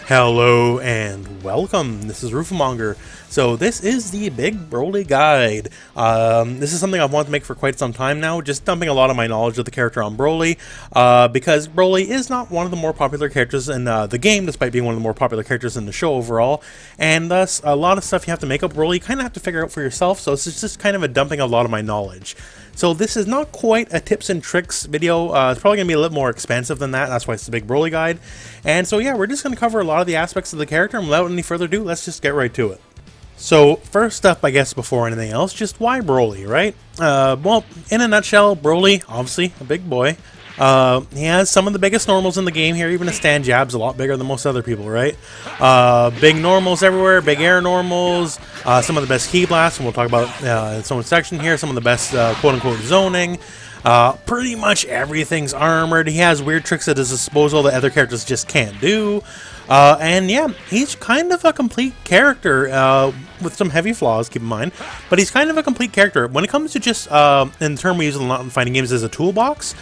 Hello and welcome. This is Rooflemonger. So this is the Big Broly guide. This is something I've wanted to make for quite some time now, just dumping a lot of my knowledge of the character on Broly, because Broly is not one of the more popular characters in the game, despite being one of the more popular characters in the show overall, and thus a lot of stuff you have to make up Broly you kind of have to figure out for yourself, so it's just kind of a dumping of a lot of my knowledge. So this is not quite a tips and tricks video. It's probably going to be a little more expansive than that. That's why it's the Big Broly guide. And so yeah, we're just going to cover a lot of the aspects of the character, and without any further ado, let's just get right to it. So first up, I guess before anything else, just why Broly, right? Well, in a nutshell, Broly, obviously a big boy. He has some of the biggest normals in the game here. Even his stand jab's a lot bigger than most other people, right? Big normals everywhere, big air normals, some of the best ki blasts, and we'll talk about in some section here, some of the best quote-unquote zoning. Pretty much everything's armored. He has weird tricks at his disposal that other characters just can't do. And yeah, he's kind of a complete character, with some heavy flaws, keep in mind, but he's kind of a complete character. When it comes to just, in the term we use a lot in fighting games as a toolbox,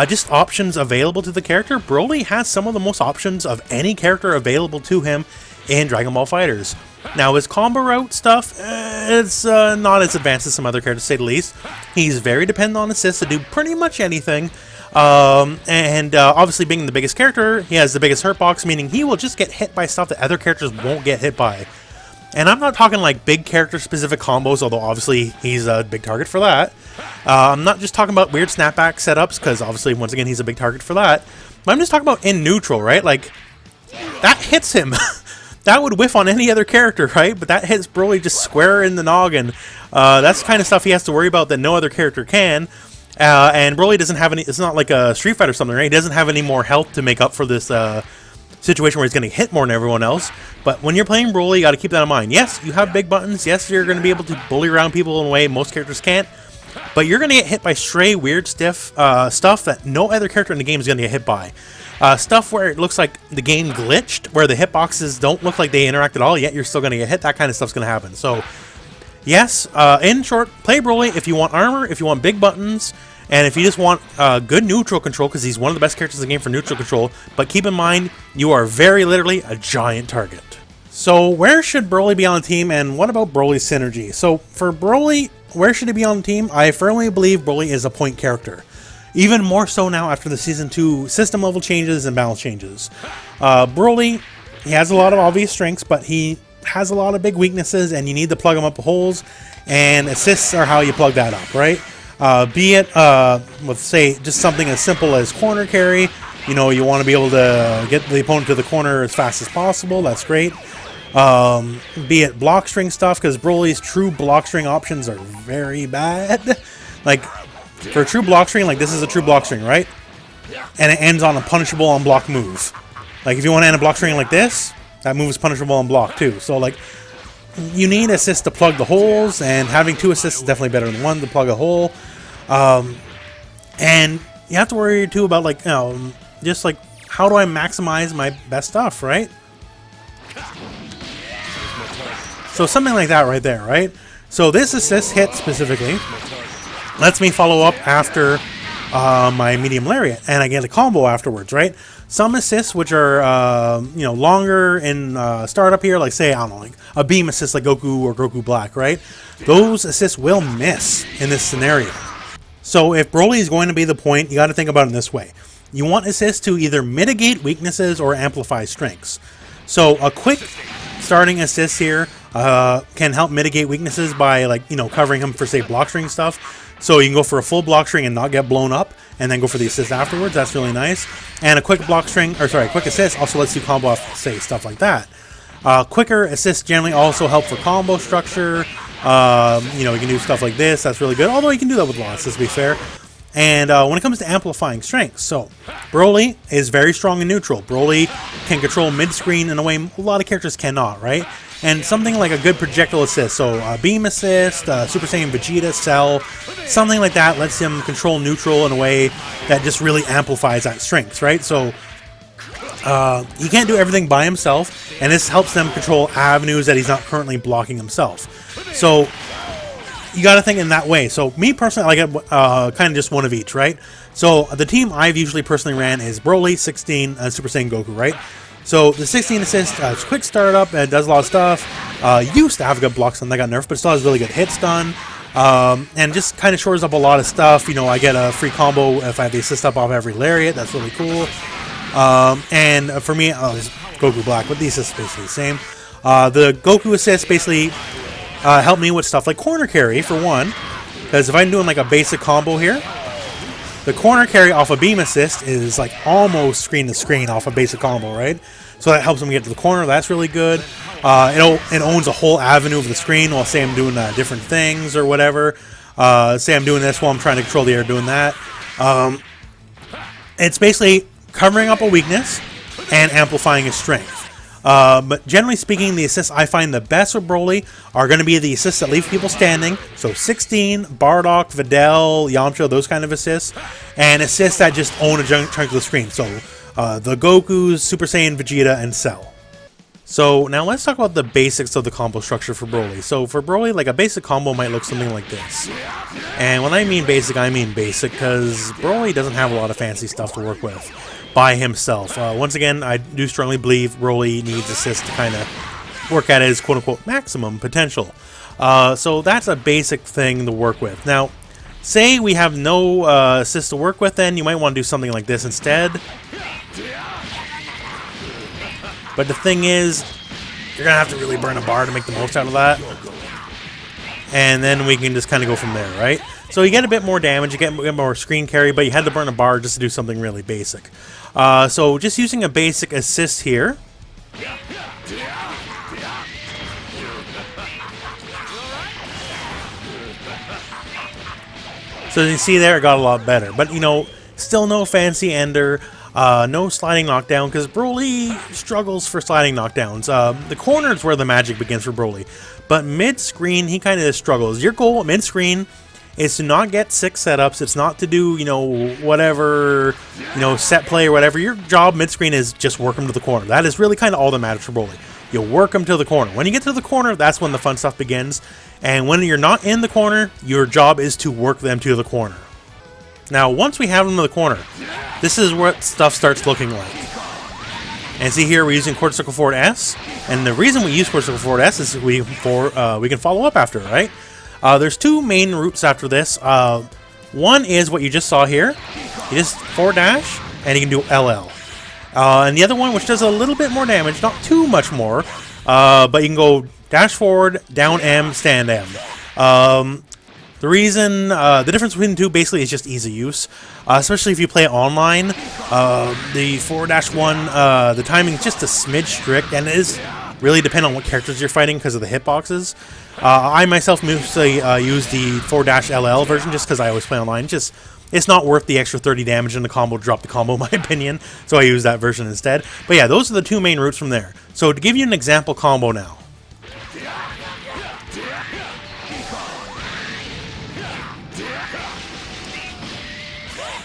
just options available to the character, Broly has some of the most options of any character available to him in Dragon Ball FighterZ. Now, his combo route stuff, it's not as advanced as some other characters, to say the least. He's very dependent on assists to do pretty much anything. Obviously being the biggest character, he has the biggest hurt box, meaning he will just get hit by stuff that other characters won't get hit by. And I'm not talking like big character-specific combos, although obviously he's a big target for that. I'm not just talking about weird snapback setups, because obviously, once again, he's a big target for that. But I'm just talking about in neutral, right? Like, that hits him. That would whiff on any other character, right? But that hits Broly just square in the noggin. That's the kind of stuff he has to worry about that no other character can. And Broly doesn't have any... It's not like a Street Fighter or something, right? He doesn't have any more health to make up for this situation where he's going to hit more than everyone else. But when you're playing Broly, you got to keep that in mind. Yes, you have big buttons. Yes, you're going to be able to bully around people in a way most characters can't. But you're going to get hit by stray, weird, stiff stuff that no other character in the game is going to get hit by. Stuff where it looks like the game glitched, where the hitboxes don't look like they interact at all, yet you're still going to get hit. That kind of stuff's going to happen. So, yes, in short, play Broly if you want armor, if you want big buttons, and if you just want good neutral control, because he's one of the best characters in the game for neutral control. But keep in mind, you are very literally a giant target. So where should Broly be on the team, and what about Broly's synergy? So for Broly, where should he be on the team? I firmly believe Broly is a point character. Even more so now after the Season 2 system level changes and balance changes. Broly, he has a lot of obvious strengths, but he has a lot of big weaknesses, and you need to plug them up with holes, and assists are how you plug that up, right? Be it, let's say, just something as simple as corner carry. You know, you want to be able to get the opponent to the corner as fast as possible. That's great. Be it block string stuff, because Broly's true block string options are very bad. Like, for a true block string, like this is a true block string, right? And it ends on a punishable on block move. Like, if you want to end a block string like this, that move is punishable on block too. So, like, you need assists to plug the holes, and having 2 assists is definitely better than 1 to plug a hole. And you have to worry too about, like, you know, just like, how do I maximize my best stuff, right? So something like that right there, right? So this assist hit specifically lets me follow up after my medium lariat, and I get a combo afterwards, right? Some assists, which are you know, longer in startup here, like say, I don't know, like a beam assist like Goku or Goku Black, right? Those assists will miss in this scenario. So if Broly is going to be the point, you got to think about it in this way. You want assists to either mitigate weaknesses or amplify strengths. So a quick starting assist here can help mitigate weaknesses by, like, you know, covering him for, say, block string stuff. So you can go for a full block string and not get blown up, and then go for the assist afterwards. That's really nice. And a quick block string, or sorry, quick assist also lets you combo off, say, stuff like that. Quicker assists generally also help for combo structure. You know, you can do stuff like this. That's really good. Although you can do that with lots, to be fair. And when it comes to amplifying strengths, so Broly is very strong in neutral. Broly can control mid-screen in a way a lot of characters cannot, right? And something like a good projectile assist, so beam assist, Super Saiyan Vegeta, Cell, something like that lets him control neutral in a way that just really amplifies that strength, right? So he can't do everything by himself, and this helps them control avenues that he's not currently blocking himself. So you got to think in that way. So me personally, I like kind of just one of each, right? So the team I've usually personally ran is Broly, 16, Super Saiyan Goku, right? So the 16 assist, it's quick startup, and it does a lot of stuff. Used to have good blocks and that got nerfed, but still has really good hits done. And just kind of shores up a lot of stuff. You know, I get a free combo if I have the assist up off every Lariat. That's really cool. And for me, it's Goku Black, but the assist is basically the same. The Goku assist basically help me with stuff like corner carry, for one. Because if I'm doing like a basic combo here, the corner carry off a beam assist is like almost screen to screen off a basic combo, right? So that helps them get to the corner. That's really good. It owns a whole avenue of the screen while, say, I'm doing different things or whatever. Say I'm doing this while I'm trying to control the air doing that. It's basically covering up a weakness and amplifying a strength. But generally speaking, the assists I find the best with Broly are going to be the assists that leave people standing. So 16, Bardock, Videl, Yamcha, those kind of assists. And assists that just own a chunk of the screen. So the Gokus, Super Saiyan, Vegeta, and Cell. So now let's talk about the basics of the combo structure for Broly. So for Broly, like a basic combo might look something like this. And when I mean basic because Broly doesn't have a lot of fancy stuff to work with by himself. Once again, I do strongly believe Broly needs assists to kind of work at his quote-unquote maximum potential. So that's a basic thing to work with. Now, say we have no assists to work with, then you might want to do something like this instead. But the thing is, you're going to have to really burn a bar to make the most out of that. And then we can just kind of go from there, right? So you get a bit more damage, you get more screen carry, but you had to burn a bar just to do something really basic. So just using a basic assist here. So as you see there, it got a lot better. But, you know, still no fancy ender. No sliding knockdown, because Broly struggles for sliding knockdowns. The corner is where the magic begins for Broly. But mid-screen, he kind of struggles. Your goal at mid-screen is to not get 6 setups. It's not to do, you know, whatever, you know, set play or whatever. Your job mid-screen is just work him to the corner. That is really kind of all that matters for Broly. You work him to the corner. When you get to the corner, that's when the fun stuff begins. And when you're not in the corner, your job is to work them to the corner. Now, once we have them in the corner, this is what stuff starts looking like. And see here, we're using quarter circle forward S. And the reason we use quarter circle forward S is we can follow up after, right? There's 2 main routes after this. One is what you just saw here. You just forward dash, and you can do LL. And the other one, which does a little bit more damage, not too much more, but you can go dash forward, down M, stand M. The reason, the difference between the two basically is just ease of use, especially if you play online. The forward dash one, the timing is just a smidge strict, and it is really depend on what characters you're fighting because of the hitboxes. I myself mostly use the forward dash LL version just because I always play online. It's not worth the extra 30 damage in the combo to drop the combo, in my opinion, so I use that version instead. But yeah, those are the 2 main routes from there. So to give you an example combo now.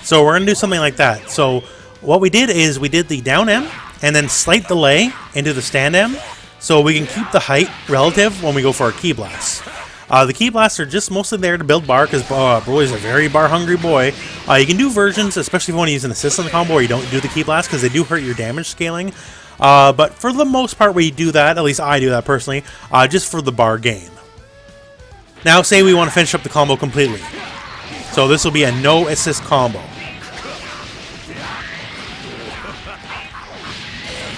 So we're going to do something like that. So what we did is we did the down M and then slight delay into the stand M so we can keep the height relative when we go for our key blasts. The key blasts are just mostly there to build bar because Broly's a very bar-hungry boy. You can do versions, especially if you want to use an assist on the combo where you don't do the key blast because they do hurt your damage scaling. But for the most part we do that, at least I do that personally, just for the bar gain. Now say we want to finish up the combo completely. So this will be a no assist combo.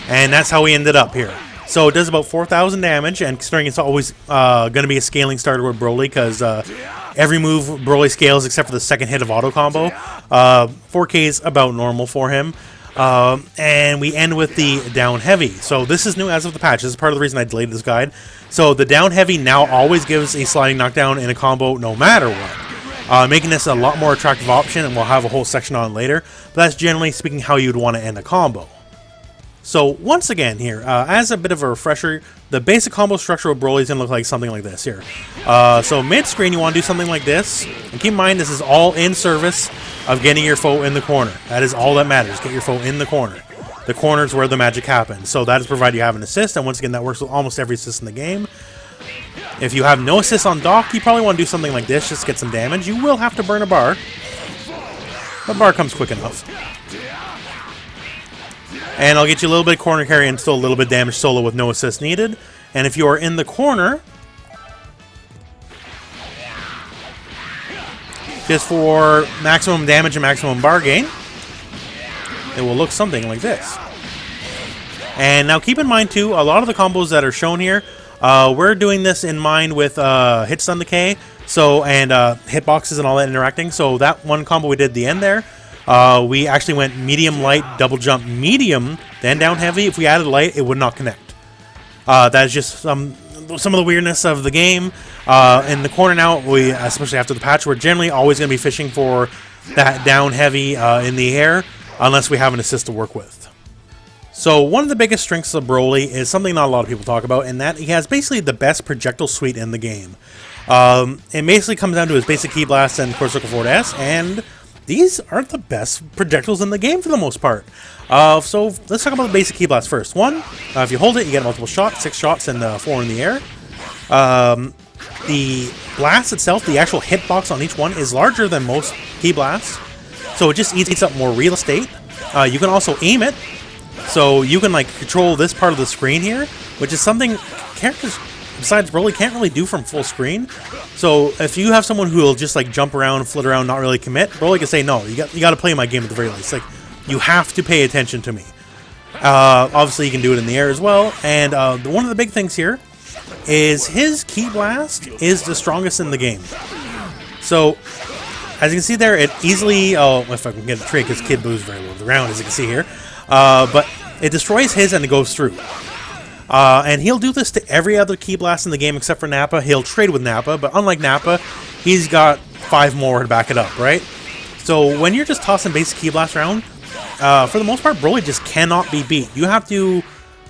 And that's how we ended up here. So it does about 4,000 damage, and considering it's always going to be a scaling starter with Broly, because every move Broly scales except for the second hit of auto combo. 4K is about normal for him. And we end with the down heavy. So this is new as of the patch. This is part of the reason I delayed this guide. So the down heavy now always gives a sliding knockdown in a combo no matter what. Making this a lot more attractive option, and we'll have a whole section on it later. But that's generally speaking how you'd want to end a combo. So once again here, as a bit of a refresher, the basic combo structure of Broly is going to look like something like this here. So mid-screen you want to do something like this. And keep in mind this is all in service of getting your foe in the corner. That is all that matters, get your foe in the corner. The corner is where the magic happens. So that is provided you have an assist, and once again that works with almost every assist in the game. If you have no assist on dock, you probably want to do something like this, just to get some damage. You will have to burn a bar. The bar comes quick enough. And I'll get you a little bit of corner carry and still a little bit damage solo with no assist needed. And if you are in the corner, just for maximum damage and maximum bar gain, it will look something like this. And now keep in mind too, a lot of the combos that are shown here, we're doing this in mind with hit stun decay, so and hitboxes and all that interacting. So that one combo we did at the end there, we actually went medium light, double jump medium, then down heavy. If we added light, it would not connect. That is just some of the weirdness of the game. In the corner now, we, especially after the patch, we're generally always going to be fishing for that down heavy in the air, unless we have an assist to work with. So one of the biggest strengths of Broly is something not a lot of people talk about, and that he has basically the best projectile suite in the game. It basically comes down to his basic Ki Blast and Quarter Circle Forward S, and these are the best projectiles in the game for the most part. So let's talk about the basic Ki Blast first. One, if you hold it, you get multiple shots, 6 shots and 4 in the air. The blast itself, the actual hitbox on each one, is larger than most Ki Blasts, so it just eats up more real estate. You can also aim it, so you can like control this part of the screen here, which is something characters besides Broly can't really do from full screen. So if you have someone who will just like jump around, flit around, not really commit, Broly can say, no, you got to play my game at the very least. Like, you have to pay attention to me. Obviously, you can do it in the air as well. And one of the big things here is his Ki Blast is the strongest in the game. So as you can see there, it easily, if I can get a trick, because Kid Boo's very low to the ground, as you can see here. But it destroys his and it goes through. And he'll do this to every other Ki Blast in the game except for Nappa. He'll trade with Nappa, but unlike Nappa, he's got 5 more to back it up, right? So when you're just tossing basic Ki Blast around, for the most part, Broly just cannot be beat. You have to,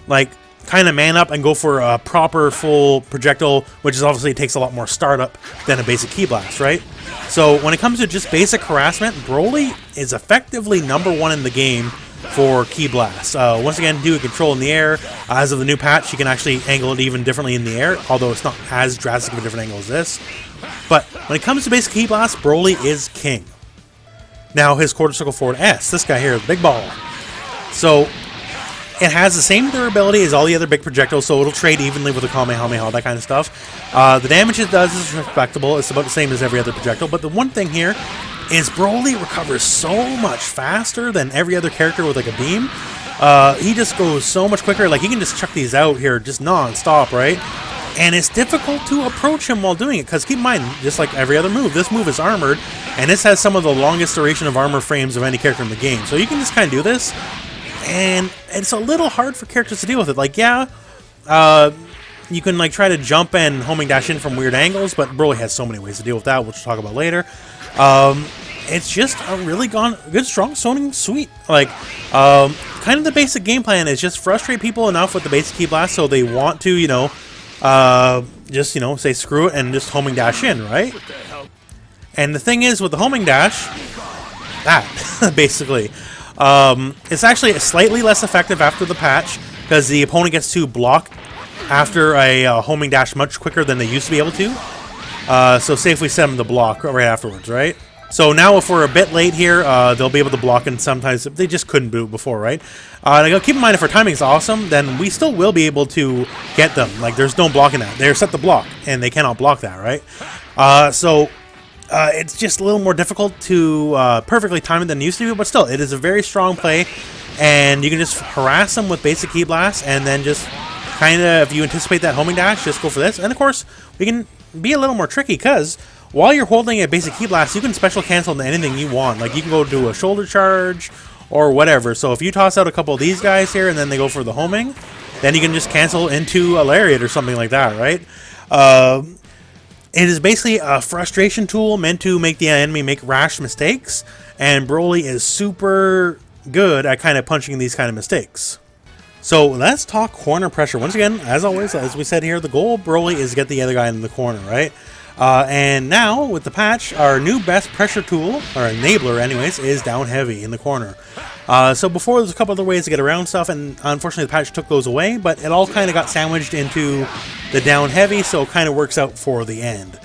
like, kind of man up and go for a proper full projectile, which is obviously takes a lot more startup than a basic Ki Blast, right? So when it comes to just basic harassment, Broly is effectively #1 in the game for Ki Blast. Once again, do a control in the air. As of the new patch, you can actually angle it even differently in the air, although it's not as drastic of a different angle as this. But when it comes to basic Ki Blast, Broly is king. Now his Quarter Circle Forward S, this guy here, the big ball. So it has the same durability as all the other big projectiles, so it'll trade evenly with the Kamehameha, that kind of stuff. The damage it does is respectable. It's about the same as every other projectile, but the one thing here is Broly recovers so much faster than every other character with like a beam. He just goes so much quicker. Like, he can just chuck these out here just non-stop, right? And it's difficult to approach him while doing it, because keep in mind, just like every other move, this move is armored, and this has some of the longest duration of armor frames of any character in the game. So you can just kind of do this, and it's a little hard for characters to deal with it. Like, yeah, you can like try to jump and homing dash in from weird angles, but Broly has so many ways to deal with that, which we'll talk about later. It's just a really good, strong zoning suite. Like, kind of the basic game plan is just frustrate people enough with the basic Ki Blast so they want to, you know, just, you know, say screw it and just homing dash in, right? And the thing is with the homing dash, that, basically, it's actually slightly less effective after the patch because the opponent gets to block after a homing dash much quicker than they used to be able to. So say if we set them to block right afterwards, right? So now if we're a bit late here, they'll be able to block, and sometimes they just couldn't boot before, right? Keep in mind, if our timing's awesome, then we still will be able to get them. Like, there's no blocking that. They're set to block, and they cannot block that, right? It's just a little more difficult to perfectly time it than it used to be, but still, it is a very strong play, and you can just harass them with basic Ki Blast, and then just kind of, if you anticipate that homing dash, just go for this. And of course, we can be a little more tricky, because while you're holding a basic Ki Blast, you can special cancel into anything you want. Like, you can go do a shoulder charge or whatever. So if you toss out a couple of these guys here and then they go for the homing, then you can just cancel into a Lariat or something like that, right? It is basically a frustration tool meant to make the enemy make rash mistakes, and Broly is super good at kind of punching these kind of mistakes. So let's talk corner pressure. Once again, as always, as we said here, the goal of Broly is to get the other guy in the corner, right? And now, with the patch, our new best pressure tool, or enabler anyways, is down heavy in the corner. So before, there's a couple other ways to get around stuff, and unfortunately the patch took those away, but it all kind of got sandwiched into the down heavy, so it kind of works out for the end.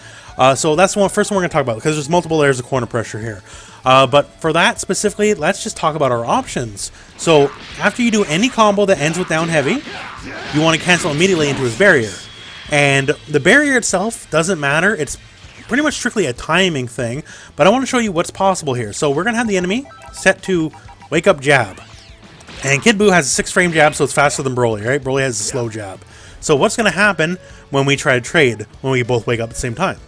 So that's the first one we're going to talk about, because there's multiple layers of corner pressure here. But for that specifically, let's just talk about our options. So after you do any combo that ends with down heavy, you want to cancel immediately into his barrier. And the barrier itself doesn't matter. It's pretty much strictly a timing thing. But I want to show you what's possible here. So we're going to have the enemy set to wake up jab. And Kid Buu has a 6-frame jab, so it's faster than Broly, right? Broly has a slow jab. So what's going to happen when we try to trade, when we both wake up at the same time?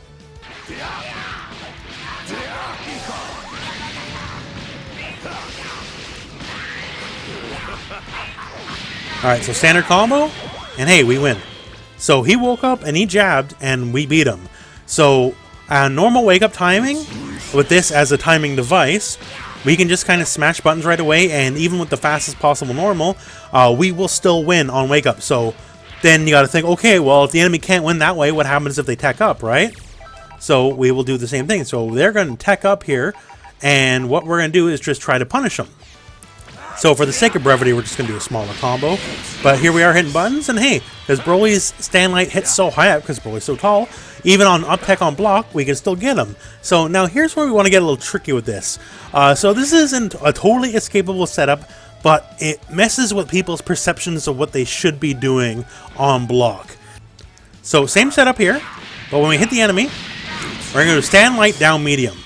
Alright, so standard combo, and hey, we win. So he woke up and he jabbed, and we beat him. So normal wake-up timing, with this as a timing device, we can just kind of smash buttons right away, and even with the fastest possible normal, we will still win on wake-up. So then you got to think, okay, well, if the enemy can't win that way, what happens if they tech up, right? So we will do the same thing. So they're going to tech up here, and what we're going to do is just try to punish them. So for the sake of brevity, we're just going to do a smaller combo. But here we are hitting buttons, and hey, because Broly's stand light hits so high up, because Broly's so tall, even on up tech on block, we can still get him. So now here's where we want to get a little tricky with this. So this isn't a totally escapable setup, but it messes with people's perceptions of what they should be doing on block. So same setup here, but when we hit the enemy, we're going to stand light down medium.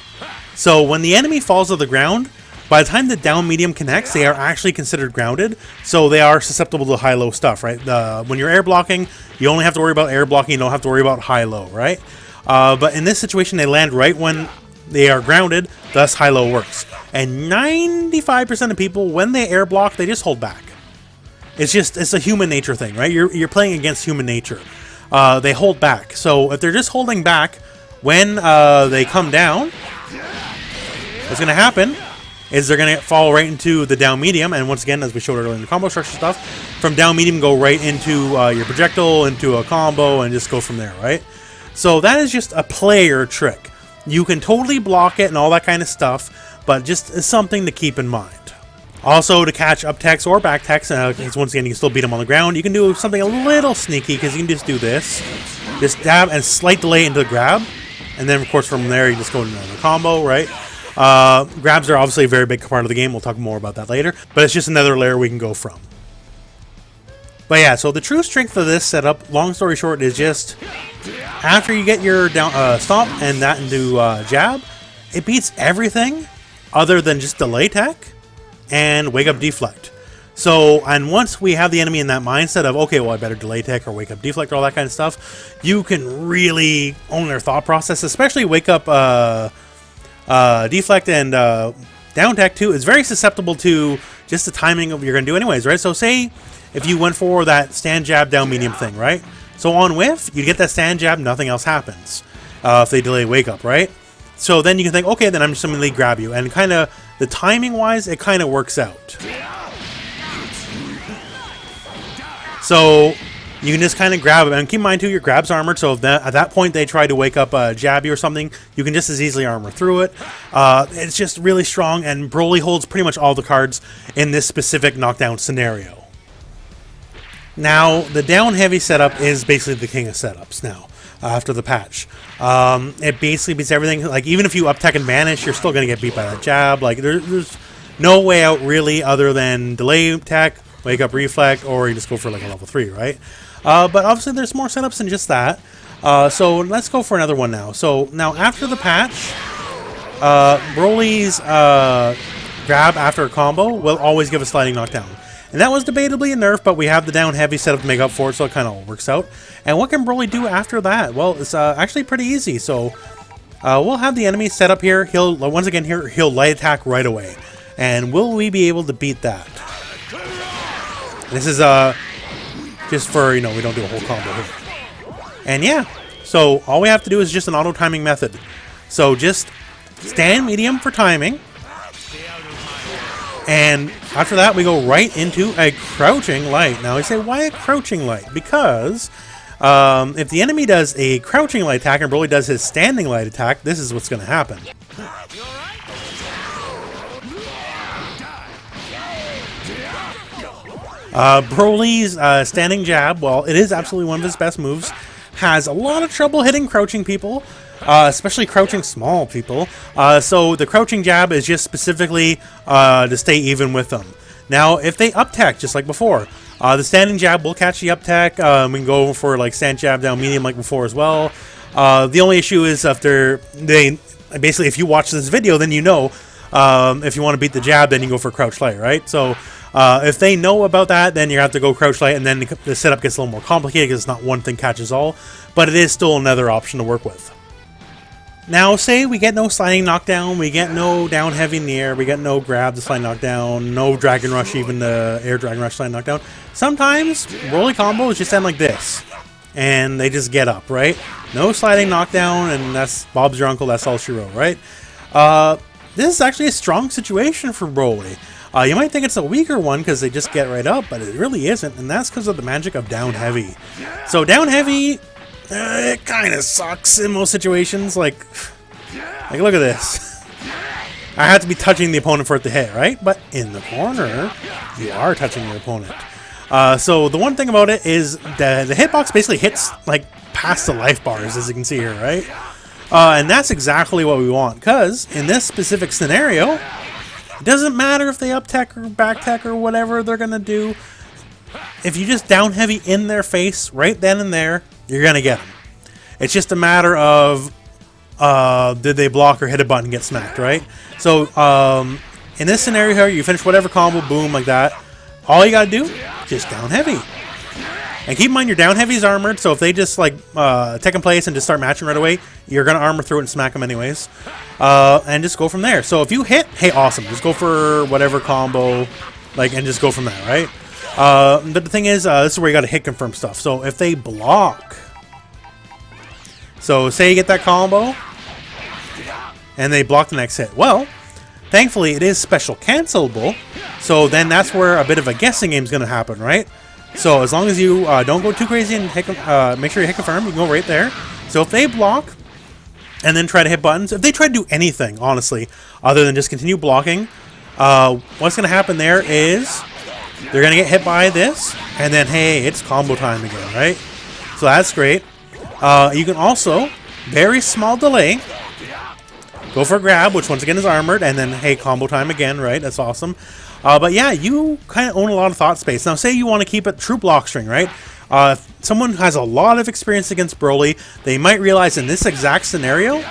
So when the enemy falls to the ground, by the time the down medium connects, they are actually considered grounded, so they are susceptible to high-low stuff, right? When you're air blocking, you only have to worry about air blocking, you don't have to worry about high-low, right? But in this situation, they land right when they are grounded, thus high-low works. And 95% of people, when they air block, they just hold back. It's a human nature thing, right? You're playing against human nature. They hold back. So if they're just holding back, when they come down, what's going to happen is they're going to fall right into the down medium, and once again, as we showed earlier in the combo structure stuff, from down medium go right into your projectile, into a combo, and just go from there, right? So that is just a player trick. You can totally block it and all that kind of stuff, but just something to keep in mind. Also, to catch up techs or back techs, because once again, you can still beat them on the ground, you can do something a little sneaky, because you can just do this. Just dab and slight delay into the grab, and then, of course, from there, you just go into another combo, right? Grabs are obviously a very big part of the game. We'll talk more about that later, but it's just another layer we can go from. But yeah, so the true strength of this setup, long story short, is just after you get your down stomp and that into jab, it beats everything other than just delay tech and wake up deflect. So, and once we have the enemy in that mindset of, okay, well, I better delay tech or wake up deflect or all that kind of stuff, you can really own their thought process, especially wake up deflect and down tech too is very susceptible to just the timing of what you're going to do anyways, right? So say if you went for that stand jab down medium thing, right? So on whiff, you get that stand jab, nothing else happens if they delay wake up, right? So then you can think, okay, then I'm just going to grab you. And kind of the timing wise, it kind of works out. So you can just kind of grab it, and keep in mind too, your grab's armored, so if at that point they try to wake up jab you or something, you can just as easily armor through it. It's just really strong, and Broly holds pretty much all the cards in this specific knockdown scenario. Now, the down heavy setup is basically the king of setups now, after the patch. It basically beats everything. Like, even if you up tech and vanish, you're still going to get beat by that jab. Like, there's no way out really other than delay tech, wake up reflect, or you just go for like a level 3, right? But obviously there's more setups than just that. So let's go for another one now. So now after the patch, Broly's grab after a combo will always give a sliding knockdown. And that was debatably a nerf, but we have the down heavy set up to make up for it, so it kind of all works out. And what can Broly do after that? Well, it's actually pretty easy. So we'll have the enemy set up here. He'll, once again here, he'll light attack right away. And will we be able to beat that? This is just for, you know, we don't do a whole combo here. And yeah, so all we have to do is just an auto timing method. So just stand medium for timing. And after that, we go right into a crouching light. Now, I say, why a crouching light? Because if the enemy does a crouching light attack and Broly does his standing light attack, this is what's going to happen. Broly's standing jab, well, it is absolutely one of his best moves, has a lot of trouble hitting crouching people. especially crouching small people. So the crouching jab is just specifically to stay even with them. Now, if they up tech, just like before, the standing jab will catch the up tech. We can go for like stand jab down medium like before as well. The only issue is if basically if you watch this video, then you know if you want to beat the jab, then you go for crouch light, right? So if they know about that, then you have to go crouch light, and then the setup gets a little more complicated because it's not one thing catches all, but it is still another option to work with. Now, say we get no sliding knockdown, we get no down heavy in the air, we get no grab the slide knockdown, no dragon rush, even the air dragon rush slide knockdown. Sometimes Broly combos just end like this, and they just get up, right? No sliding knockdown, and that's Bob's your uncle, that's all she wrote, right? This is actually a strong situation for Broly. You might think it's a weaker one because they just get right up, but it really isn't, and that's because of the magic of down heavy. So down heavy, it kind of sucks in most situations. Like look at this. I have to be touching the opponent for it to hit, right? But in the corner, you are touching your opponent. So the one thing about it is the hitbox basically hits like past the life bars, as you can see here, right? And that's exactly what we want, because in this specific scenario, it doesn't matter if they up tech or back tech or whatever they're gonna do. If you just down heavy in their face right then and there, you're gonna get them. It's just a matter of did they block or hit a button and get smacked, right? So in this scenario here, you finish whatever combo, boom, like that. All you gotta do, just down heavy. And keep in mind, your down heavy is armored, so if they just like take in place and just start matching right away, you're gonna armor through it and smack them anyways. And just go from there. So if you hit, hey, awesome. Just go for whatever combo, like, and just go from there, right? But the thing is, this is where you gotta hit confirm stuff. So if they block, so say you get that combo, and they block the next hit. Well, thankfully it is special cancelable, so then that's where a bit of a guessing game is gonna happen, right? So as long as you don't go too crazy and hit, make sure you hit confirm, you can go right there. So if they block and then try to hit buttons, if they try to do anything, honestly, other than just continue blocking, what's going to happen there is they're going to get hit by this, and then, hey, it's combo time again, right? So that's great. You can also, very small delay, go for a grab, which once again is armored, and then, hey, combo time again, right? That's awesome. But yeah, you kind of own a lot of thought space. Now, say you want to keep it true block string, right? If someone has a lot of experience against Broly, they might realize in this exact scenario,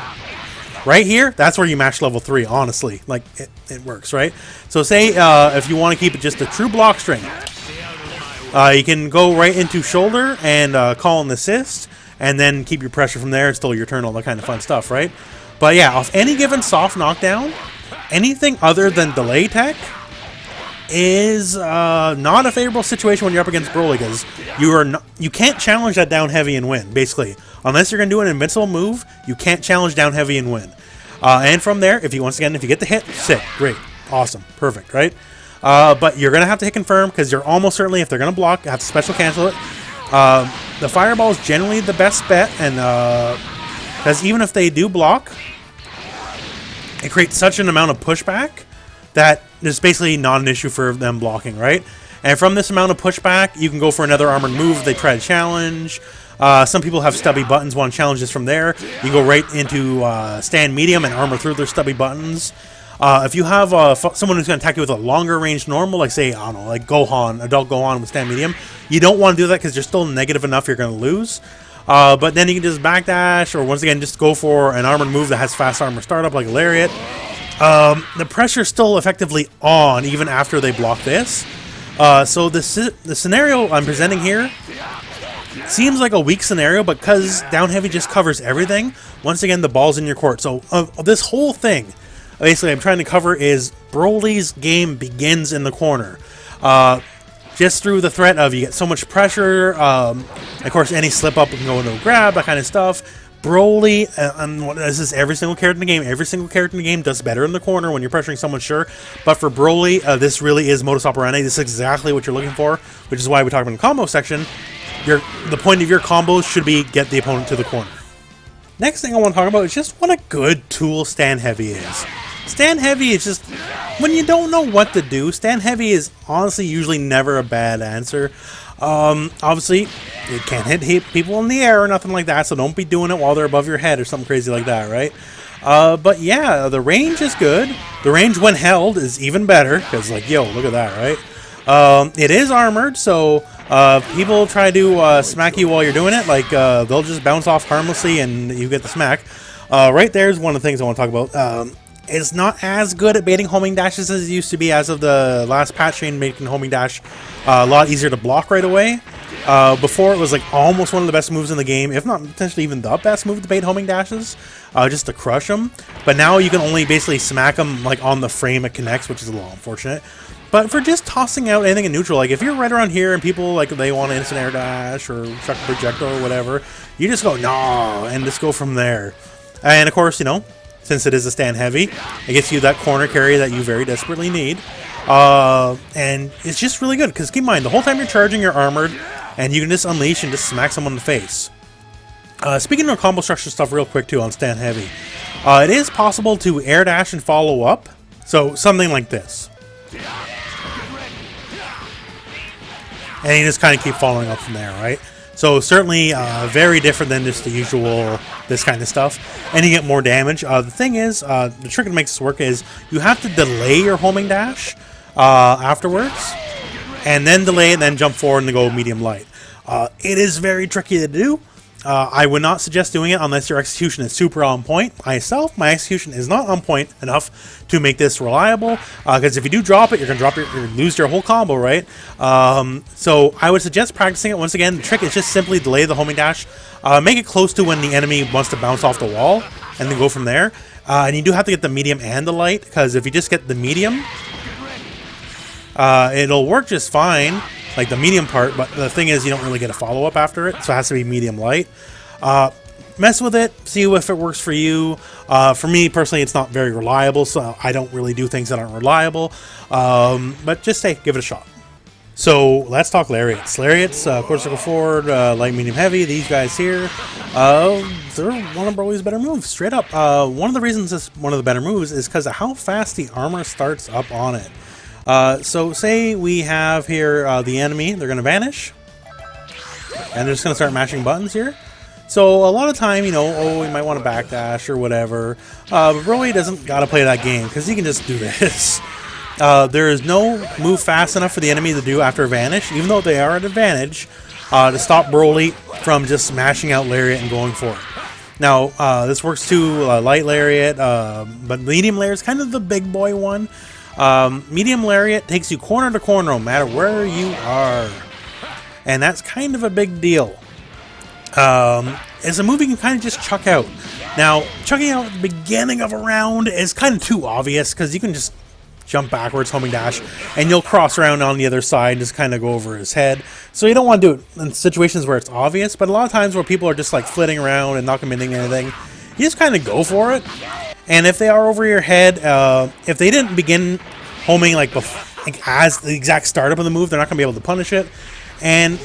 right here, that's where you match level 3, honestly. Like, it works, right? So say if you want to keep it just a true block string, you can go right into shoulder and call an assist, and then keep your pressure from there, still your turn, all that kind of fun stuff, right? But yeah, off any given soft knockdown, anything other than delay tech is not a favorable situation when you're up against Broly, because you can't challenge that down heavy and win, basically. Unless you're going to do an invincible move, you can't challenge down heavy and win. And from there, if you get the hit, sick, great, awesome, perfect, right? But you're going to have to hit confirm, because you're almost certainly, if they're going to block, have to special cancel it. The fireball is generally the best bet, and because even if they do block, it creates such an amount of pushback that there's basically not an issue for them blocking, right? And from this amount of pushback, you can go for another armored move if they try to challenge. Some people have stubby buttons, want to challenge this from there. You go right into stand medium and armor through their stubby buttons. If you have someone who's going to attack you with a longer range normal, like say, I don't know, like Gohan, adult Gohan with stand medium, you don't want to do that because you're still negative enough you're going to lose. But then you can just backdash, or once again, just go for an armored move that has fast armor startup, like a Lariat. The pressure's still effectively on even after they block this. So the scenario I'm presenting here seems like a weak scenario, but because down heavy just covers everything, once again, the ball's in your court. So this whole thing, basically, I'm trying to cover is Broly's game begins in the corner. Just through the threat of you get so much pressure, of course, any slip up can go into a grab, that kind of stuff. Broly, this is every single character in the game. Every single character in the game does better in the corner when you're pressuring someone, sure. But for Broly, this really is modus operandi. This is exactly what you're looking for, which is why we talk about in the combo section. The point of your combos should be get the opponent to the corner. Next thing I want to talk about is just what a good tool stand heavy is. Stand heavy is just, when you don't know what to do, stand heavy is honestly usually never a bad answer. Obviously, you can't hit people in the air or nothing like that, so don't be doing it while they're above your head or something crazy like that, right? But yeah, the range is good. The range when held is even better, because, like, yo, look at that, right? It is armored, so people try to smack you while you're doing it. Like, they'll just bounce off harmlessly and you get the smack. Right there is one of the things I want to talk about. It's not as good at baiting homing dashes as it used to be as of the last patch change, making homing dash a lot easier to block right away. Before, it was like almost one of the best moves in the game, if not potentially even the best move to bait homing dashes, just to crush them. But now you can only basically smack them like on the frame it connects, which is a little unfortunate. But for just tossing out anything in neutral, like if you're right around here and people like they want to instant air dash or chuck a projectile or whatever, you just go nah and just go from there. And of course, you know, since it is a stand heavy, it gets you that corner carry that you very desperately need. And it's just really good, because keep in mind, the whole time you're charging, you're armored, and you can just unleash and just smack someone in the face. Speaking of combo structure stuff real quick too on stand heavy, it is possible to air dash and follow up. So something like this. And you just kind of keep following up from there, right? So certainly very different than just the usual this kind of stuff, and you get more damage. The thing is, the trick that makes this work is you have to delay your homing dash afterwards, and then delay and then jump forward and go medium light. It is very tricky to do. I would not suggest doing it unless your execution is super on point. Myself, my execution is not on point enough to make this reliable, because if you do drop it, you're gonna lose your whole combo, right? So I would suggest practicing it. Once again, the trick is just simply delay the homing dash, make it close to when the enemy wants to bounce off the wall, and then go from there. And you do have to get the medium and the light, because if you just get the medium, it'll work just fine, like the medium part, but the thing is you don't really get a follow-up after it, so it has to be medium light. Mess with it, see if it works for you. For me personally, it's not very reliable, so I don't really do things that aren't reliable, but just hey, give it a shot. So let's talk Lariats. Lariats, quarter circle forward, light, medium, heavy. These guys here, they're one of Broly's better moves, straight up. One of the reasons it's one of the better moves is because of how fast the armor starts up on it. So say we have here the enemy, they're going to vanish, and they're just going to start mashing buttons here. So a lot of time, you know, oh, we might want to backdash or whatever, but Broly doesn't got to play that game, because he can just do this. There is no move fast enough for the enemy to do after vanish, even though they are at advantage, to stop Broly from just smashing out Lariat and going for it. Now, this works too, light Lariat, but medium Lariat is kind of the big boy one. Medium Lariat takes you corner to corner no matter where you are, and that's kind of a big deal. It's a move you can kind of just chuck out. Now, chucking out at the beginning of a round is kind of too obvious, because you can just jump backwards, homing dash, and you'll cross around on the other side and just kind of go over his head. So you don't want to do it in situations where it's obvious, but a lot of times where people are just like flitting around and not committing anything, you just kind of go for it. And if they are over your head, if they didn't begin homing like as the exact startup of the move, they're not going to be able to punish it. And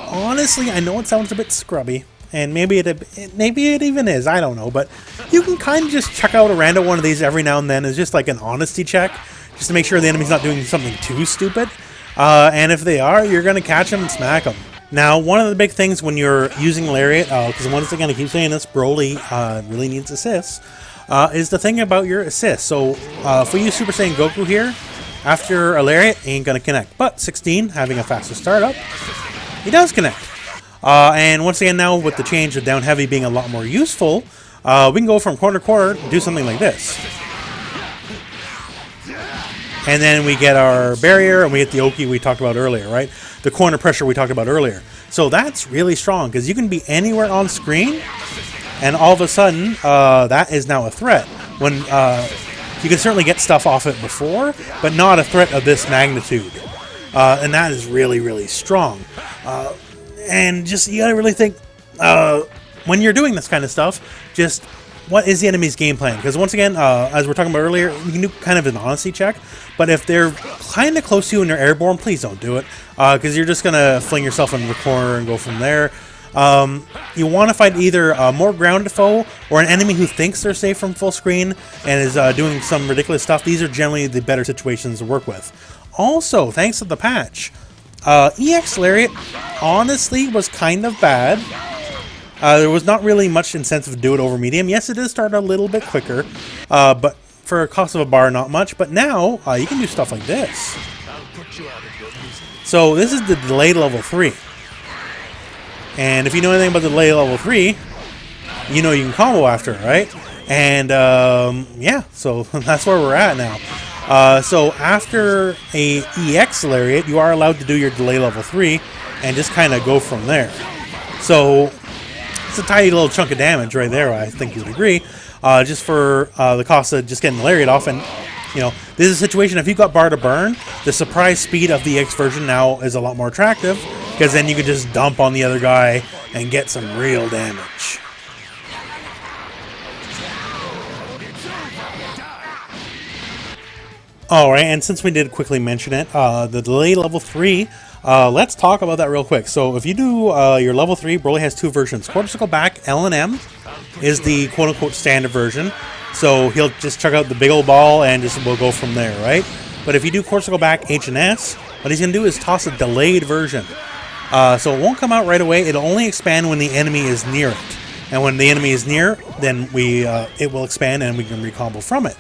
honestly, I know it sounds a bit scrubby, and maybe it even is, I don't know, but you can kind of just check out a random one of these every now and then as just like an honesty check, just to make sure the enemy's not doing something too stupid. And if they are, you're going to catch them and smack them. Now, one of the big things when you're using Lariat, because once again I keep saying this, Broly really needs assists, is the thing about your assists. So if we use Super Saiyan Goku here, after a Lariat, he ain't going to connect. But 16, having a faster startup, he does connect. And once again now, with the change of down heavy being a lot more useful, we can go from corner to corner and do something like this. And then we get our barrier, and we get the Oki we talked about earlier, right? The corner pressure we talked about earlier. So that's really strong, because you can be anywhere on screen, and all of a sudden, that is now a threat. When you can certainly get stuff off it before, but not a threat of this magnitude. And that is really, really strong. And just, you gotta really think, when you're doing this kind of stuff, just what is the enemy's game plan? Because once again, as we're talking about earlier, you can do kind of an honesty check, but if they're kind of close to you and they're airborne, please don't do it, because you're just gonna fling yourself into the corner and go from there. You want to fight either a more grounded foe or an enemy who thinks they're safe from full screen and is doing some ridiculous stuff. These are generally the better situations to work with. Also, thanks to the patch, EX Lariat honestly was kind of bad. There was not really much incentive to do it over medium. Yes, it did start a little bit quicker, but for a cost of a bar, not much. But now, you can do stuff like this. So this is the delay level 3. And if you know anything about the delay level 3, you know you can combo after it, right? And yeah, so that's where we're at now. So after a EX Lariat, you are allowed to do your delay level 3 and just kind of go from there. So it's a tiny little chunk of damage right there, I think you would agree, just for the cost of just getting the Lariat off. And you know, this is a situation, if you've got bar to burn, the surprise speed of the EX version now is a lot more attractive, because then you can just dump on the other guy and get some real damage. Alright, and since we did quickly mention it, the delay level 3, let's talk about that real quick. So if you do your level 3, Broly has 2 versions. Quarter circle back, L&M, is the quote-unquote standard version. So he'll just chuck out the big old ball and just we'll go from there, right? But if you do quarter circle back, H and S, what he's going to do is toss a delayed version. So it won't come out right away. It'll only expand when the enemy is near it. And when the enemy is near, then it will expand and we can recombo from it.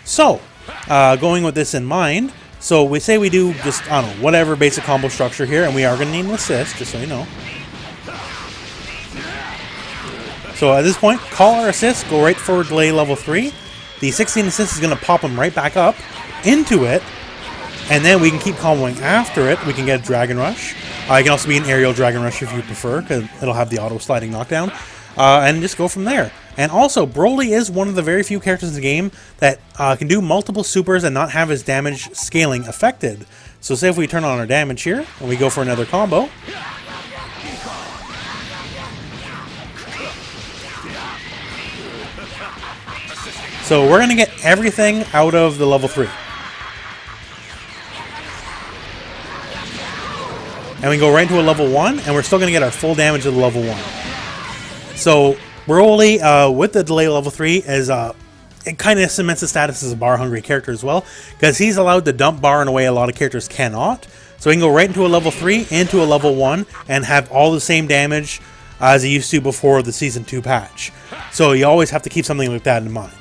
So, going with this in mind, so we say we do just, I don't know, whatever basic combo structure here, and we are going to need an assist, just so you know. So at this point, call our assist, go right for delay level 3. The 16 assist is going to pop him right back up into it, and then we can keep comboing after it. We can get a Dragon Rush. It can also be an aerial Dragon Rush if you prefer, because it'll have the auto-sliding knockdown, and just go from there. And also, Broly is one of the very few characters in the game that can do multiple supers and not have his damage scaling affected. So say if we turn on our damage here, and we go for another combo. So we're going to get everything out of the level 3. And we go right into a level 1, and we're still going to get our full damage of the level 1. So Broly, with the delay level 3, is it kind of cements his status as a bar-hungry character as well, because he's allowed to dump bar in a way a lot of characters cannot. So he can go right into a level 3, into a level 1, and have all the same damage as he used to before the Season 2 patch. So you always have to keep something like that in mind.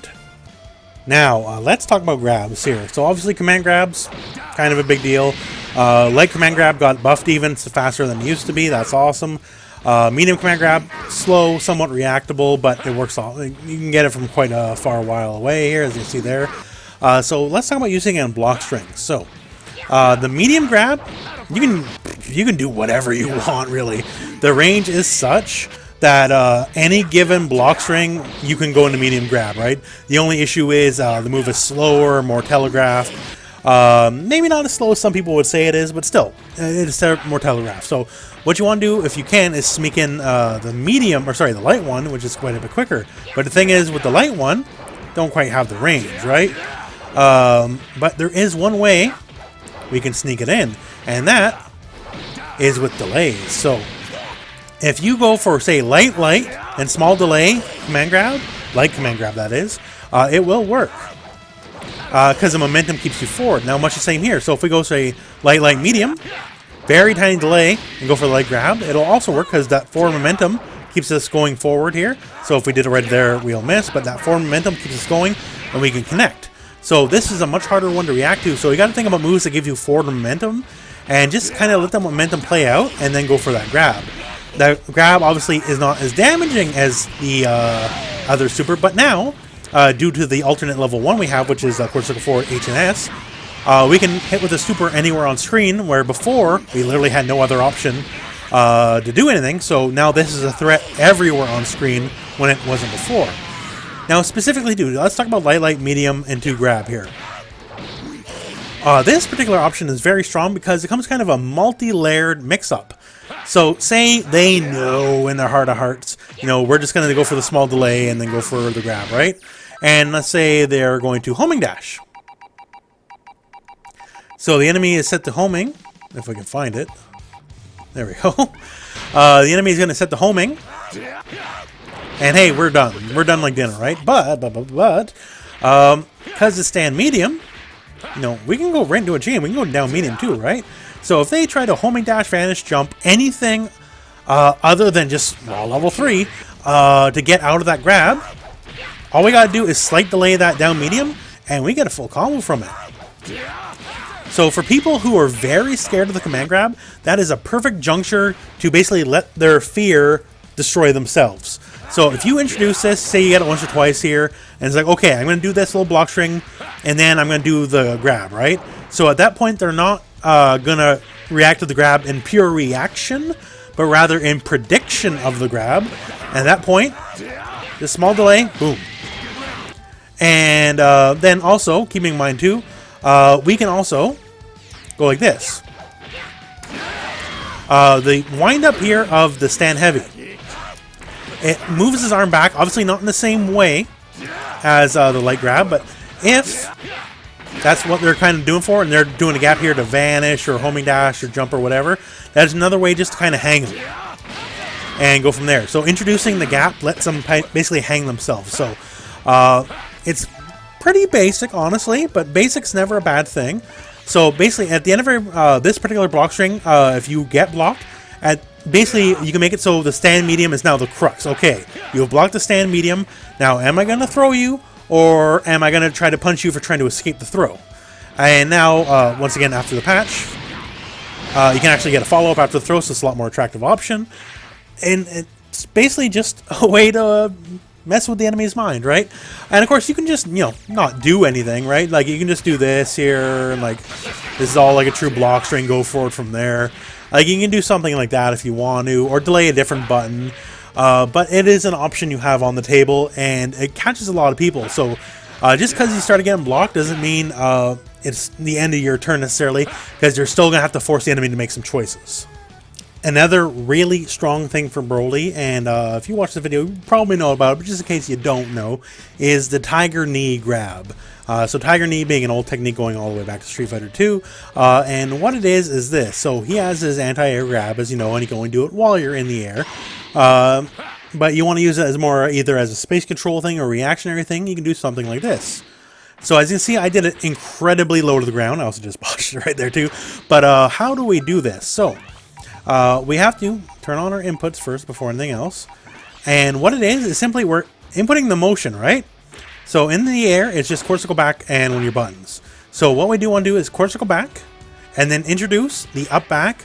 Now, let's talk about grabs here. So obviously command grabs, kind of a big deal. Light command grab got buffed even faster than it used to be. That's awesome. Medium command grab, slow, somewhat reactable, but it works all. You can get it from quite a far while away here, as you see there. So let's talk about using it on block strings. So the medium grab, you can do whatever you want, really. The range is such that any given block string, you can go into medium grab, right? The only issue is the move is slower, more telegraphed. Maybe not as slow as some people would say it is, but still, it's more telegraphed. So what you want to do, if you can, is sneak in the light one, which is quite a bit quicker. But the thing is, with the light one, don't quite have the range, right? But there is one way we can sneak it in, and that is with delays. So if you go for, say, light, and small delay command grab, light command grab that is, it will work. Because the momentum keeps you forward. Now, much the same here. So if we go, say, light, medium, very tiny delay, and go for the light grab, it'll also work because that forward momentum keeps us going forward here. So if we did it right there, we'll miss, but that forward momentum keeps us going, and we can connect. So this is a much harder one to react to. So you got to think about moves that give you forward momentum, and just kind of let the momentum play out, and then go for that grab. That grab obviously is not as damaging as the other super, but now, due to the alternate level 1 we have, which is quarter circle forward H and S, we can hit with a super anywhere on screen, where before we literally had no other option to do anything. So now this is a threat everywhere on screen when it wasn't before. Now specifically, let's talk about light, medium, and 2 grab here. This particular option is very strong because it comes kind of a multi-layered mix-up. So say they know in their heart of hearts, we're just going to go for the small delay and then go for the grab, right? And let's say they're going to homing dash. So the enemy is set to homing, if we can find it. There we go. The enemy is going to set to homing. And hey, we're done. We're done like dinner, right? But because it's stand medium, we can go right into a chain. We can go down medium too, right? So if they try to homing dash, vanish, jump, anything other than just raw level 3 to get out of that grab, all we gotta do is slight delay that down medium, and we get a full combo from it. So for people who are very scared of the command grab, that is a perfect juncture to basically let their fear destroy themselves. So if you introduce this, say you get it once or twice here, and it's like, okay, I'm going to do this little block string, and then I'm going to do the grab, right? So at that point, they're not going to react to the grab in pure reaction, but rather in prediction of the grab. And at that point, just small delay, boom. And then also, keeping in mind too, we can also go like this. The wind up here of the stand heavy. It moves his arm back, obviously not in the same way as the light grab, but if that's what they're kind of doing for, and they're doing a gap here to vanish or homing dash or jump or whatever, that's another way just to kind of hang them and go from there. So introducing the gap lets them basically hang themselves. So it's pretty basic, honestly, but basic's never a bad thing. So basically, at the end of this particular block string, if you get blocked, basically you can make it so the stand medium is now the crux. Okay, you have blocked the stand medium. Now, am I going to throw you, or am I going to try to punch you for trying to escape the throw? And now, once again, after the patch, you can actually get a follow-up after the throw, so it's a lot more attractive option. And it's basically just a way to mess with the enemy's mind, right? And of course, you can just, you know, not do anything, right? Like, you can just do this here, and like, this is all like a true block string, go forward from there. Like, you can do something like that if you want to, or delay a different button. But it is an option you have on the table, and it catches a lot of people. So, just because you started getting blocked doesn't mean it's the end of your turn necessarily, because you're still going to have to force the enemy to make some choices. Another really strong thing for Broly, and if you watch the video, you probably know about it, but just in case you don't know, is the Tiger Knee grab. So Tiger Knee being an old technique going all the way back to Street Fighter 2, and what it is this. So he has his anti-air grab, as you know, and you can only do it while you're in the air. But you want to use it as more either as a space control thing or reactionary thing. You can do something like this. So as you can see, I did it incredibly low to the ground. I also just botched it right there too. But how do we do this? So we have to turn on our inputs first before anything else. And what it is simply we're inputting the motion, right? So in the air, it's just quarter circle back and one of your buttons. So what we do want to do is quarter circle back, and then introduce the up back,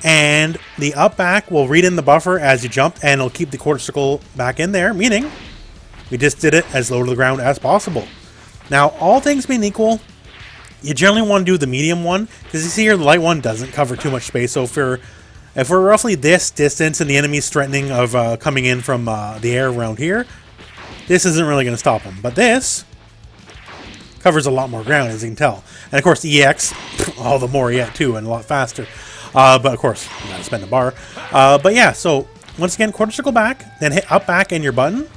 and the up back will read in the buffer as you jump, and it'll keep the quarter circle back in there, meaning we just did it as low to the ground as possible. Now, all things being equal, you generally want to do the medium one, because you see here the light one doesn't cover too much space. So if we're roughly this distance and the enemy's threatening of coming in from the air around here, this isn't really going to stop them. But this covers a lot more ground, as you can tell. And of course, EX, all the more yet too, and a lot faster. But of course, you gotta spend a bar. But yeah, so once again, quarter circle back, then hit up back and your button.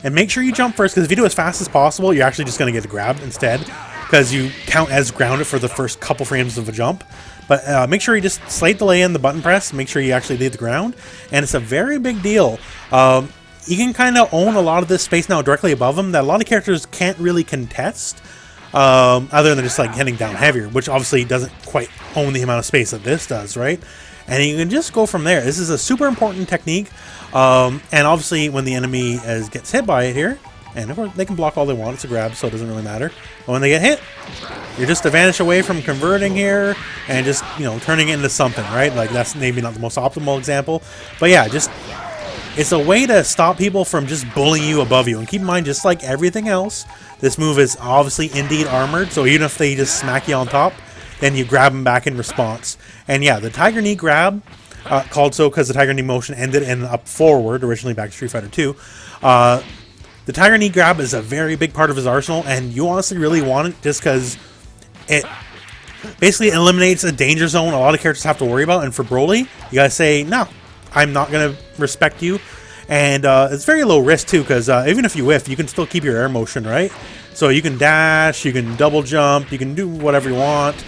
And make sure you jump first, because if you do as fast as possible, you're actually just going to get a grab instead, because you count as grounded for the first couple frames of a jump. But make sure you just slight delay in the button press, make sure you actually leave the ground, and it's a very big deal. You can kind of own a lot of this space now directly above them that a lot of characters can't really contest, other than just like hitting down heavier, which obviously doesn't quite own the amount of space that this does, right? And you can just go from there. This is a super important technique, and obviously when the enemy gets hit by it here, and of course they can block all they want, it's a grab, so it doesn't really matter. But when they get hit, you're just a vanish away from converting here, and just, you know, turning it into something, right? Like, that's maybe not the most optimal example, but yeah, just, it's a way to stop people from just bullying you above you. And keep in mind, just like everything else, this move is obviously indeed armored, so even if they just smack you on top, then you grab them back in response. And yeah, the Tiger Knee grab, called so because the Tiger Knee motion ended in up forward, originally back to Street Fighter 2, the Tiger Knee grab is a very big part of his arsenal, and you honestly really want it just because it basically eliminates a danger zone a lot of characters have to worry about. And for Broly, you gotta say, no, I'm not going to respect you. And it's very low risk too, because even if you whiff, you can still keep your air motion, right? So you can dash, you can double jump, you can do whatever you want.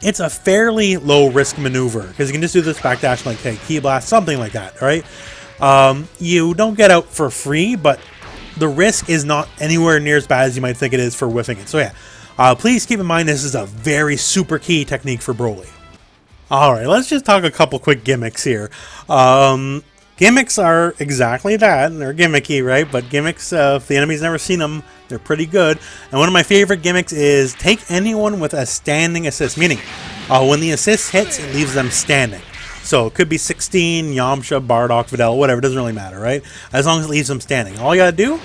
It's a fairly low risk maneuver, because you can just do this backdash, like, hey, key blast, something like that, right? You don't get out for free, but the risk is not anywhere near as bad as you might think it is for whiffing it. So yeah, Please keep in mind this is a very super key technique for Broly. Alright, let's just talk a couple quick gimmicks here. Gimmicks are exactly that. They're gimmicky, right? But gimmicks, if the enemy's never seen them, they're pretty good. And one of my favorite gimmicks is take anyone with a standing assist. Meaning, when the assist hits, it leaves them standing. So it could be 16, Yamcha, Bardock, Videl, whatever. It doesn't really matter, right? As long as it leaves them standing. All you gotta do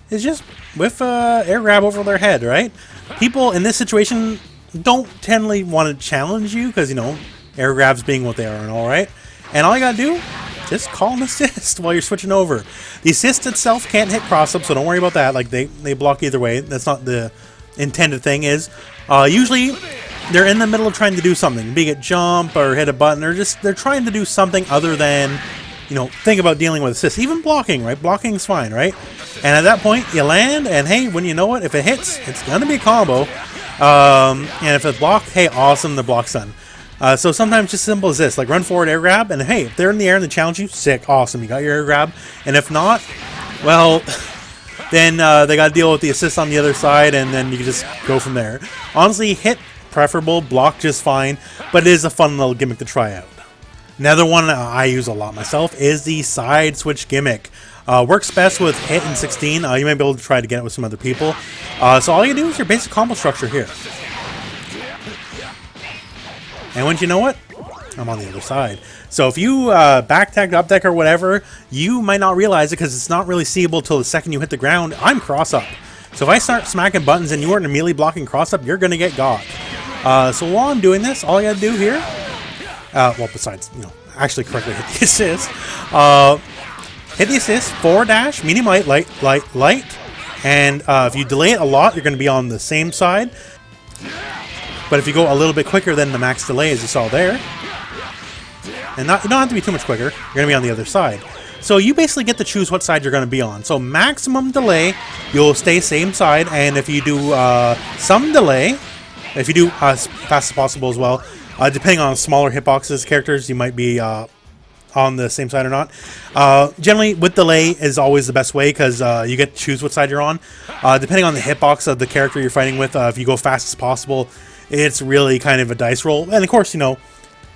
is just whiff air grab over their head, right? People in this situation don't tend want to challenge you because, you know, air grabs being what they are and all, right? And all you gotta do, just call an assist while you're switching over. The assist itself can't hit cross-up, so don't worry about that. Like, they block either way. That's not the intended thing. Usually they're in the middle of trying to do something, be it jump or hit a button, or they're trying to do something other than, you know, think about dealing with assists. Even blocking, right? Blocking's fine, right? And at that point, you land, and hey, when you know it, if it hits, it's gonna be a combo. And if it's blocked, hey, awesome, the block's done. So sometimes just simple as this, like run forward, air grab, and hey, if they're in the air and they challenge you, sick, awesome, you got your air grab. And if not, well, then they got to deal with the assist on the other side, and then you can just go from there. Honestly, hit preferable, block just fine, but it is a fun little gimmick to try out. Another one I use a lot myself is the side switch gimmick. Works best with hit and 16. You might be able to try to get it with some other people. So all you do is your basic combo structure here. And once you know it, I'm on the other side. So if you back tag, up deck, or whatever, you might not realize it because it's not really seeable till the second you hit the ground. I'm cross up. So if I start smacking buttons and you aren't immediately blocking cross up, you're going to get got. So while I'm doing this, all you got to do here, well, besides, you know, actually correctly hit the assist, hit the assist, forward dash, medium light, light, and if you delay it a lot, you're going to be on the same side. But if you go a little bit quicker than the max delay, as you saw there, and you don't have to be too much quicker, you're going to be on the other side. So you basically get to choose what side you're going to be on. So maximum delay, you'll stay same side, and if you do some delay, if you do as fast as possible as well, depending on smaller hitboxes characters, you might be on the same side or not. Generally, with delay is always the best way because you get to choose what side you're on. Depending on the hitbox of the character you're fighting with, if you go fast as possible, it's really kind of a dice roll. And of course, you know,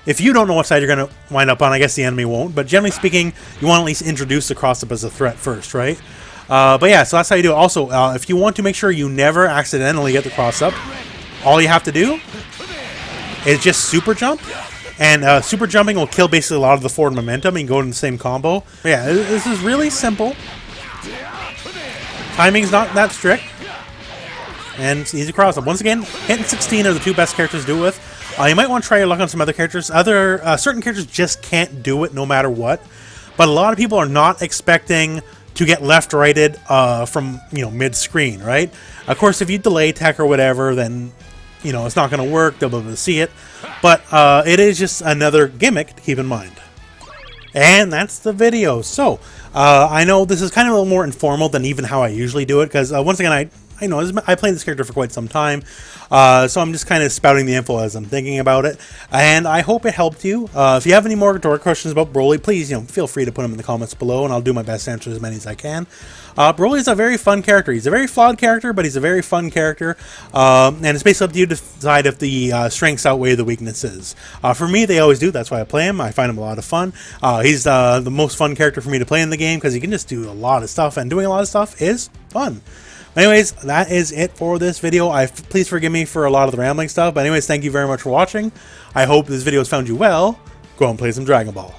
if you don't know what side you're going to wind up on, I guess the enemy won't. But generally speaking, you want to at least introduce the cross-up as a threat first, right? But yeah, so that's how you do it. Also, if you want to make sure you never accidentally get the cross-up, all you have to do is just super jump. And super jumping will kill basically a lot of the forward momentum and go in the same combo. But yeah, this is really simple. Timing's not that strict. And it's easy cross-up. Once again, hit and 16 are the two best characters to do it with. You might want to try your luck on some other characters. Certain characters just can't do it no matter what. But a lot of people are not expecting to get left-righted from, you know, mid-screen, right? Of course, if you delay tech or whatever, then, you know, it's not going to work. They'll be able to see it. But it is just another gimmick to keep in mind. And that's the video. So, I know this is kind of a little more informal than even how I usually do it. Because, once again, I played this character for quite some time, so I'm just kind of spouting the info as I'm thinking about it, and I hope it helped you. If you have any more direct questions about Broly, please, you know, feel free to put them in the comments below, and I'll do my best to answer as many as I can. Broly is a very fun character. He's a very flawed character, but he's a very fun character, and it's basically up to you to decide if the strengths outweigh the weaknesses. For me, they always do. That's why I play him. I find him a lot of fun. He's the most fun character for me to play in the game because he can just do a lot of stuff, and doing a lot of stuff is fun. Anyways, that is it for this video. Please forgive me for a lot of the rambling stuff. But anyways, thank you very much for watching. I hope this video has found you well. Go and play some Dragon Ball.